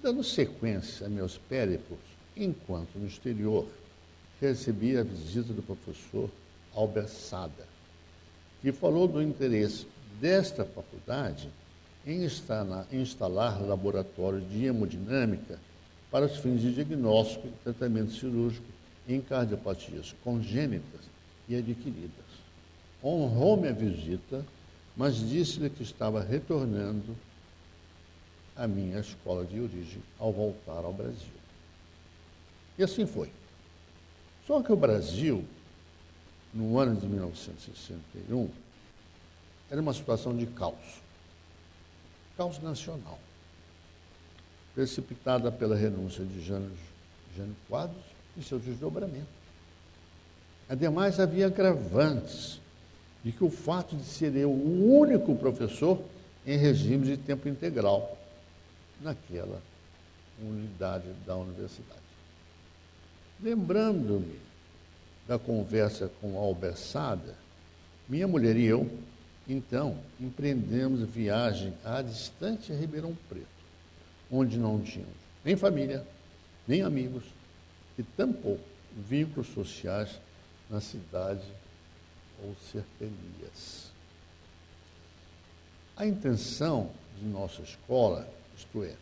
Dando sequência a meus périplos, enquanto no exterior, recebi a visita do professor Albert Sada, que falou do interesse desta faculdade em instalar laboratórios de hemodinâmica para os fins de diagnóstico e tratamento cirúrgico em cardiopatias congênitas e adquiridas. Honrou-me a visita, mas disse-lhe que estava retornando à minha escola de origem ao voltar ao Brasil. E assim foi. Só que o Brasil, no ano de 1961, era uma situação de caos. Caos nacional. Precipitada pela renúncia de Jânio Quadros e seus desdobramentos. Ademais, havia agravantes de que o fato de ser eu o único professor em regime de tempo integral naquela unidade da universidade. Lembrando-me da conversa com Albert Sada, minha mulher e eu, então, empreendemos viagem à distante Ribeirão Preto, onde não tínhamos nem família, nem amigos e tampouco vínculos sociais na cidade ou cercanias. A intenção de nossa escola, isto é,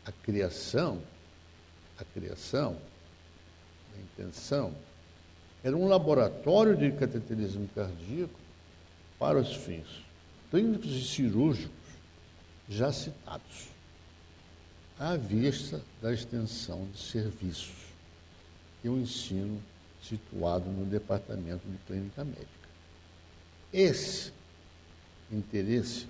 a intenção, era um laboratório de cateterismo cardíaco para os fins clínicos e cirúrgicos já citados, à vista da extensão de serviços e o ensino situado no Departamento de Clínica Médica. Esse interesse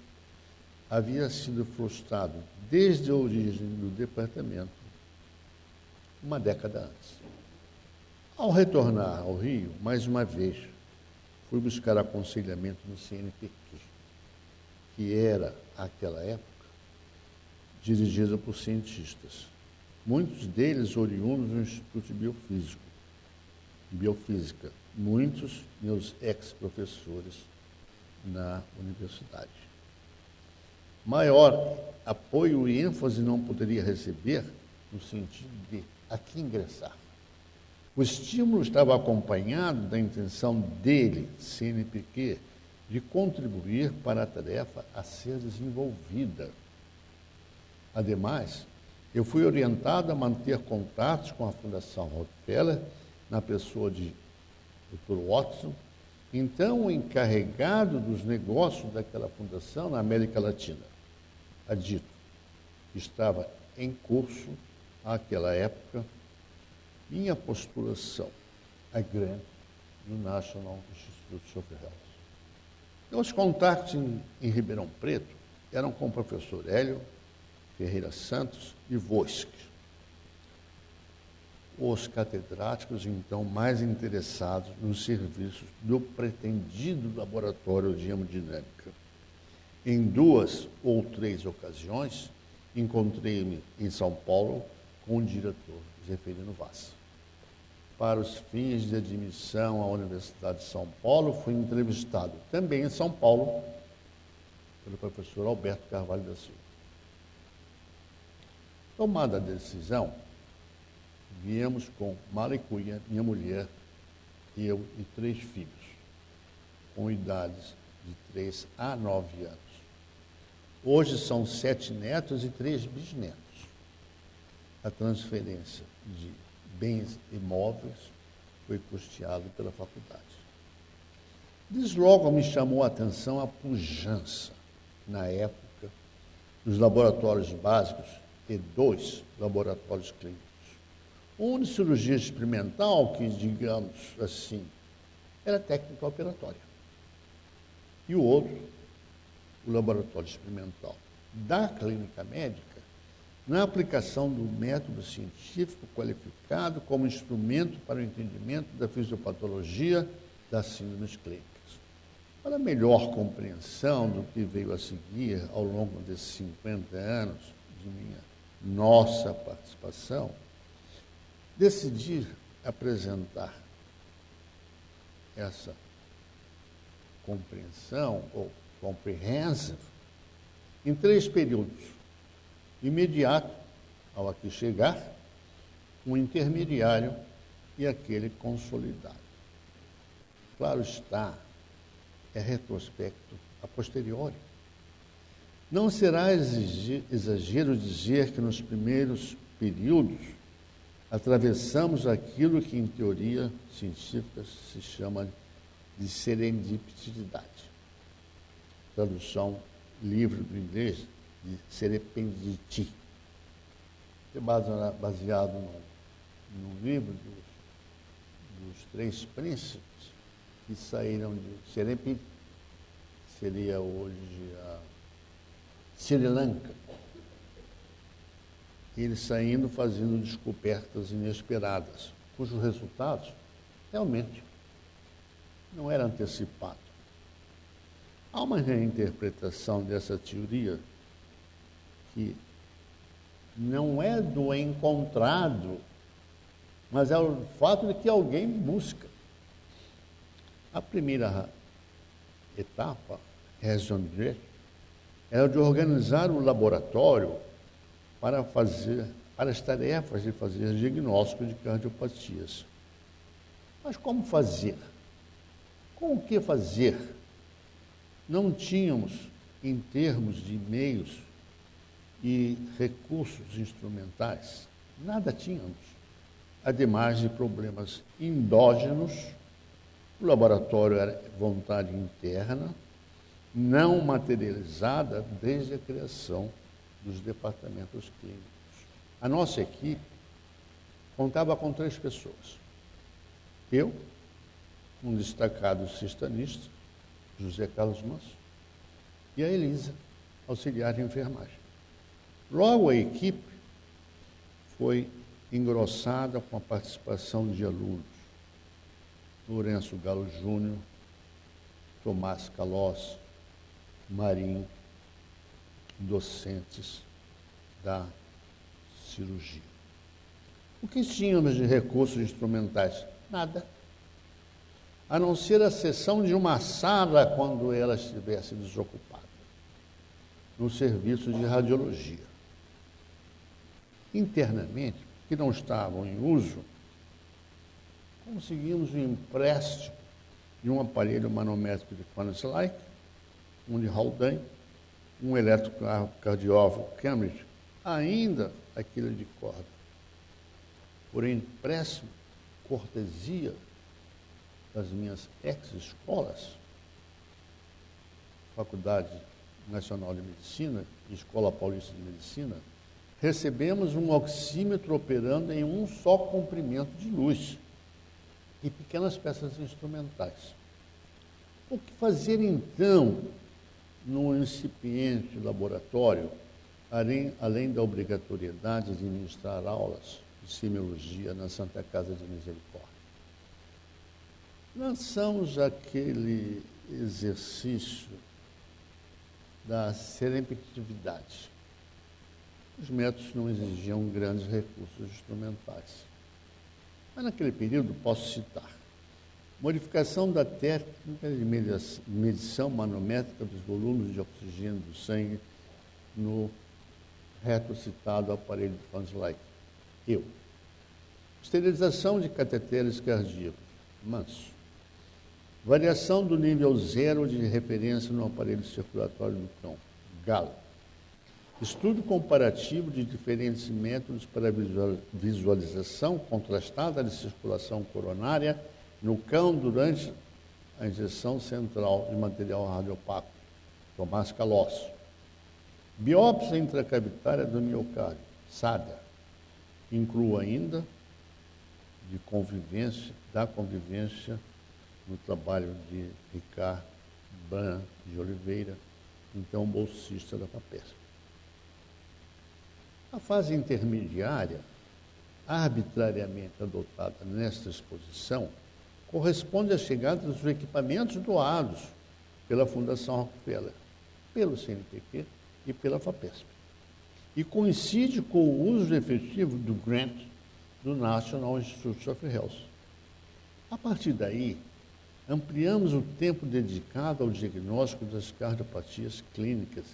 havia sido frustrado desde a origem do departamento, uma década antes. Ao retornar ao Rio, mais uma vez, fui buscar aconselhamento no CNPq, que era, àquela época, dirigida por cientistas, muitos deles oriundos do Instituto de Biofísica, muitos meus ex-professores na universidade. Maior apoio e ênfase não poderia receber no sentido de aqui ingressar. O estímulo estava acompanhado da intenção dele, CNPq, de contribuir para a tarefa a ser desenvolvida. Ademais, eu fui orientado a manter contatos com a Fundação Rockefeller, na pessoa de Dr. Watson, então o encarregado dos negócios daquela fundação na América Latina. A dito, estava em curso, àquela época, minha postulação a grant do National Institute of Health. Meus contatos em Ribeirão Preto eram com o professor Hélio Ferreira Santos e Voisque, os catedráticos, então, mais interessados nos serviços do pretendido laboratório de hemodinâmica. Em 2 ou 3 ocasiões, encontrei-me em São Paulo com o diretor, Zeferino Vaz. Para os fins de admissão à Universidade de São Paulo, fui entrevistado também em São Paulo pelo professor Alberto Carvalho da Silva. Tomada a decisão, viemos com Maricuia, minha mulher, eu e 3 filhos, com idades de 3 a 9 anos. Hoje são 7 netos e 3 bisnetos. A transferência de bens imóveis foi custeada pela faculdade. Desde logo me chamou a atenção a pujança, na época, dos laboratórios básicos e 2 laboratórios clínicos. Um de cirurgia experimental, que, digamos assim, era técnica operatória. E o outro, o laboratório experimental da clínica médica, na aplicação do método científico qualificado como instrumento para o entendimento da fisiopatologia das síndromes clínicas. Para melhor compreensão do que veio a seguir ao longo desses 50 anos de nossa participação, decidi apresentar essa compreensão, ou comprehensive, em 3 períodos. imediato, ao aqui chegar, um intermediário e aquele consolidado. Claro está, é retrospecto a posteriori. Não será exagero dizer que nos primeiros períodos atravessamos aquilo que em teoria científica se chama de serendipidade. Tradução livre do inglês de serendipity. Baseado no livro dos três príncipes que saíram de Serendipity, seria hoje a Sri Lanka. Eles saindo fazendo descobertas inesperadas, cujos resultados realmente não eram antecipados. Há uma reinterpretação dessa teoria que não é do encontrado, mas é o fato de que alguém busca. A primeira etapa, raison d'être, era de organizar um laboratório para as tarefas de fazer diagnóstico de cardiopatias. Mas como fazer? Com o que fazer? Não tínhamos, em termos de meios e recursos instrumentais, nada tínhamos. Ademais de problemas endógenos, o laboratório era vontade interna, não materializada desde a criação dos departamentos clínicos. A nossa equipe contava com 3 pessoas. Eu, um destacado cistanista, José Carlos Manso, e a Elisa, auxiliar de enfermagem. Logo a equipe foi engrossada com a participação de alunos. Lourenço Galo Júnior, Tomás Calós, Marinho, docentes da cirurgia. O que tínhamos de recursos instrumentais? Nada. A não ser a sessão de uma sala quando ela estivesse desocupada, no serviço de radiologia. Internamente, que não estavam em uso, conseguimos um empréstimo de um aparelho manométrico de Fanuslike, um de Haldane, um eletrocardiógrafo Cambridge, ainda aquele de corda. Por empréstimo, cortesia das minhas ex-escolas, Faculdade Nacional de Medicina e Escola Paulista de Medicina, recebemos um oxímetro operando em um só comprimento de luz e pequenas peças instrumentais. O que fazer então no incipiente laboratório, além da obrigatoriedade de ministrar aulas de semiologia na Santa Casa de Misericórdia? Lançamos aquele exercício da serendipidade. Os métodos não exigiam grandes recursos instrumentais. Mas naquele período, posso citar, modificação da técnica de medição manométrica dos volumes de oxigênio do sangue no retrocitado aparelho de Fanuslike. Eu. Esterilização de cateteres cardíacos. Manso. Variação do nível 0 de referência no aparelho circulatório do cão. Galo. Estudo comparativo de diferentes métodos para visualização contrastada de circulação coronária no cão durante a injeção central de material radiopaco. Tomás Calós. Biópsia intracavitária do miocárdio. SADA. Inclui ainda da convivência no trabalho de Ricardo Ban de Oliveira, então bolsista da FAPESP. A fase intermediária, arbitrariamente adotada nesta exposição, corresponde à chegada dos equipamentos doados pela Fundação Rockefeller, pelo CNPq e pela FAPESP, e coincide com o uso efetivo do grant do National Institutes of Health. A partir daí, ampliamos o tempo dedicado ao diagnóstico das cardiopatias clínicas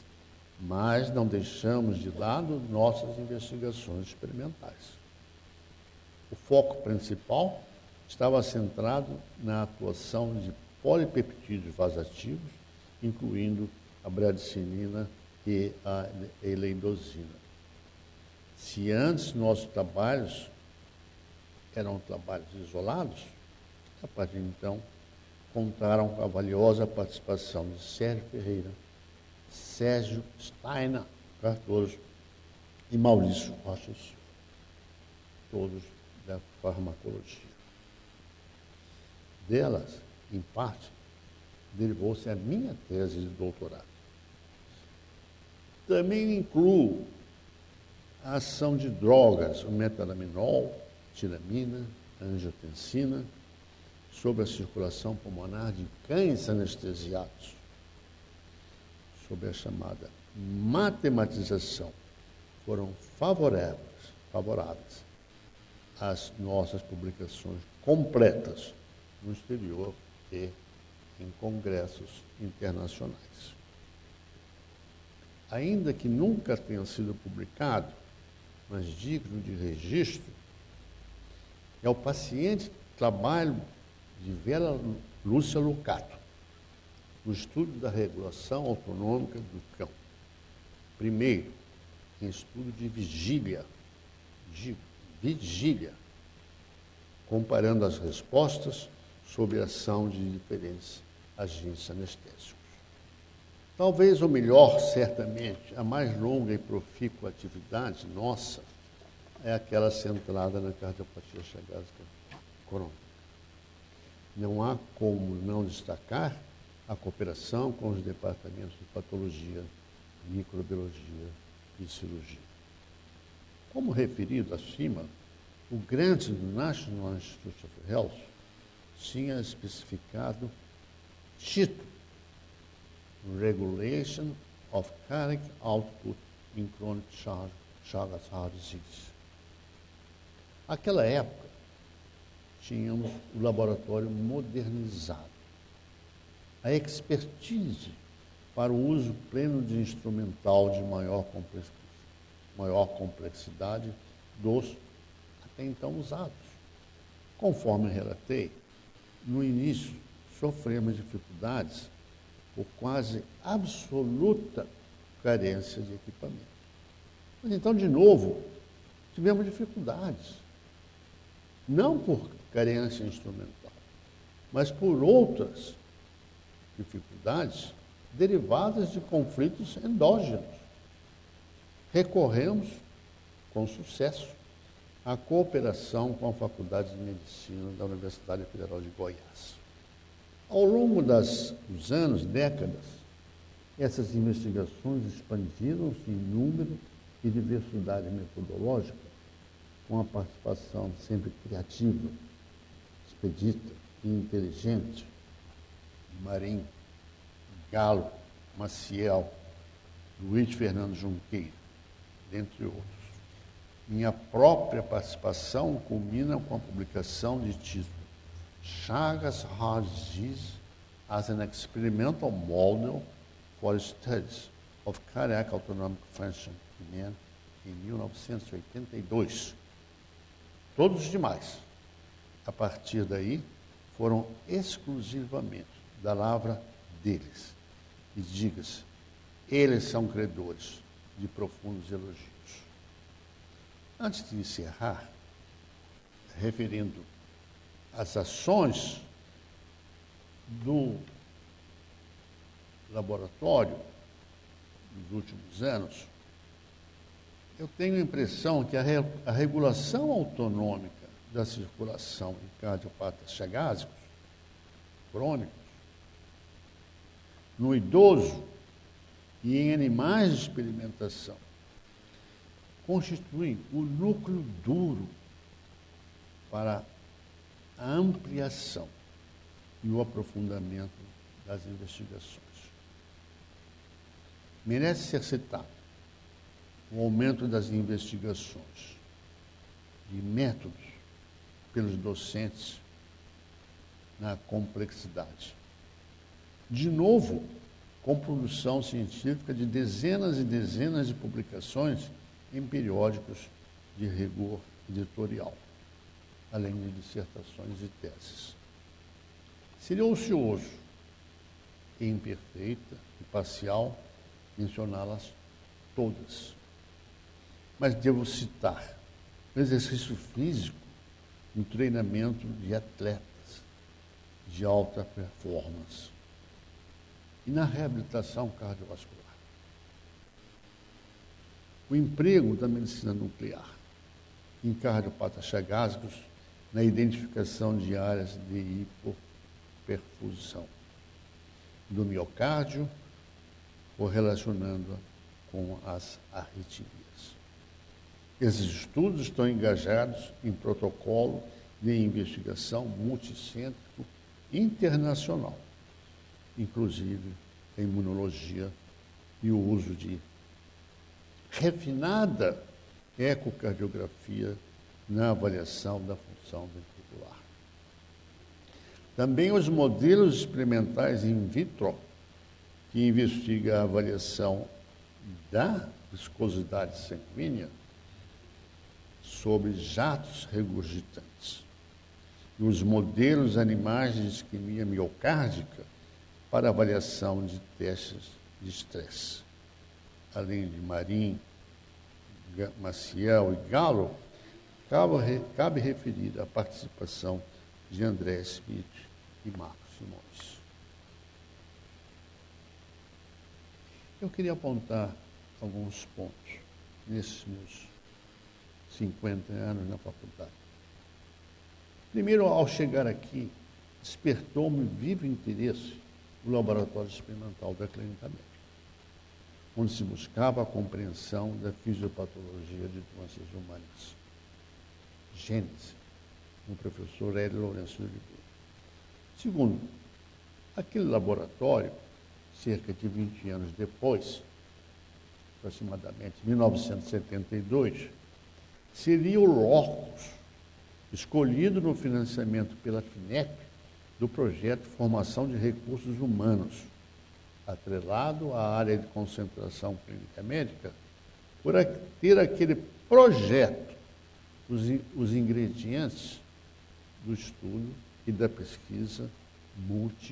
mas não deixamos de lado nossas investigações experimentais. O foco principal estava centrado na atuação de polipeptídeos vasoativos, incluindo a bradicinina e a eleidosina. Se antes nossos trabalhos eram trabalhos isolados, a partir de então contaram com a valiosa participação de Sérgio Ferreira, Sérgio Steiner Cardoso e Maurício Rocha Silva, todos da farmacologia. Delas, em parte, derivou-se a minha tese de doutorado. Também incluo a ação de drogas, o metalaminol, tiramina, angiotensina, sobre a circulação pulmonar de cães anestesiados, sobre a chamada matematização, foram favoráveis às nossas publicações completas no exterior e em congressos internacionais. Ainda que nunca tenha sido publicado, mas digno de registro, é o paciente trabalho de Vera Lúcia Lucato, no estudo da regulação autonômica do cão. Primeiro, em estudo de vigília, comparando as respostas sobre a ação de diferentes agentes anestésicos. Talvez o melhor, certamente, a mais longa e profícua atividade nossa é aquela centrada na cardiopatia chagásica crônica. Não há como não destacar a cooperação com os departamentos de patologia, microbiologia e cirurgia. Como referido acima, o grant do National Institute of Health tinha especificado título Regulation of Cardiac Output in Chronic Chagas Heart Disease. Naquela época, tínhamos o laboratório modernizado, a expertise para o uso pleno de instrumental de maior complexidade dos até então usados. Conforme relatei, no início sofremos dificuldades por quase absoluta carência de equipamento. Mas então, de novo, tivemos dificuldades. Não por carência instrumental, mas por outras dificuldades derivadas de conflitos endógenos. Recorremos, com sucesso, à cooperação com a Faculdade de Medicina da Universidade Federal de Goiás. Ao longo dos anos, décadas, essas investigações expandiram-se em número e diversidade metodológica, com a participação sempre criativa, expedita e inteligente de Marim, Galo, Maciel, Luiz Fernando Junqueira, dentre outros. Minha própria participação culmina com a publicação de título Chagas Heart Disease as an Experimental Model for Studies of Cardiac Autonomic Function in Man, em 1982. Todos os demais, a partir daí, foram exclusivamente da lavra deles. E diga-se, eles são credores de profundos elogios. Antes de encerrar, referindo as ações do laboratório nos últimos anos, eu tenho a impressão que a regulação autonômica da circulação em cardiopatas chagásicos crônicos, no idoso e em animais de experimentação, constitui o núcleo duro para a ampliação e o aprofundamento das investigações. Merece ser citado o aumento das investigações de métodos pelos docentes na complexidade. De novo, com produção científica de dezenas e dezenas de publicações em periódicos de rigor editorial, além de dissertações e teses. Seria ocioso e imperfeita e parcial mencioná-las todas. Mas devo citar o exercício físico no treinamento de atletas de alta performance e na reabilitação cardiovascular. O emprego da medicina nuclear em cardiopatogásicos na identificação de áreas de hipoperfusão do miocárdio, correlacionando-a com as arritmias. Esses estudos estão engajados em protocolo de investigação multicêntrico internacional, inclusive a imunologia e o uso de refinada ecocardiografia na avaliação da função ventricular. Também os modelos experimentais in vitro, que investigam a avaliação da viscosidade sanguínea sobre jatos regurgitantes. E os modelos animais de isquemia miocárdica para avaliação de testes de estresse. Além de Marim, Maciel e Gallo, cabe referir a participação de André Smith e Marcos Simões. Eu queria apontar alguns pontos nesses meus 50 anos na faculdade. Primeiro, ao chegar aqui, despertou-me vivo interesse no laboratório experimental da clínica médica, onde se buscava a compreensão da fisiopatologia de doenças humanas. Gênese, com o professor Hélio Lourenço de Oliveira. Segundo, aquele laboratório, cerca de 20 anos depois, aproximadamente 1972, seria o locus escolhido no financiamento pela FINEP do projeto de Formação de Recursos Humanos, atrelado à área de concentração clínica médica, por ter aquele projeto os ingredientes do estudo e da pesquisa multi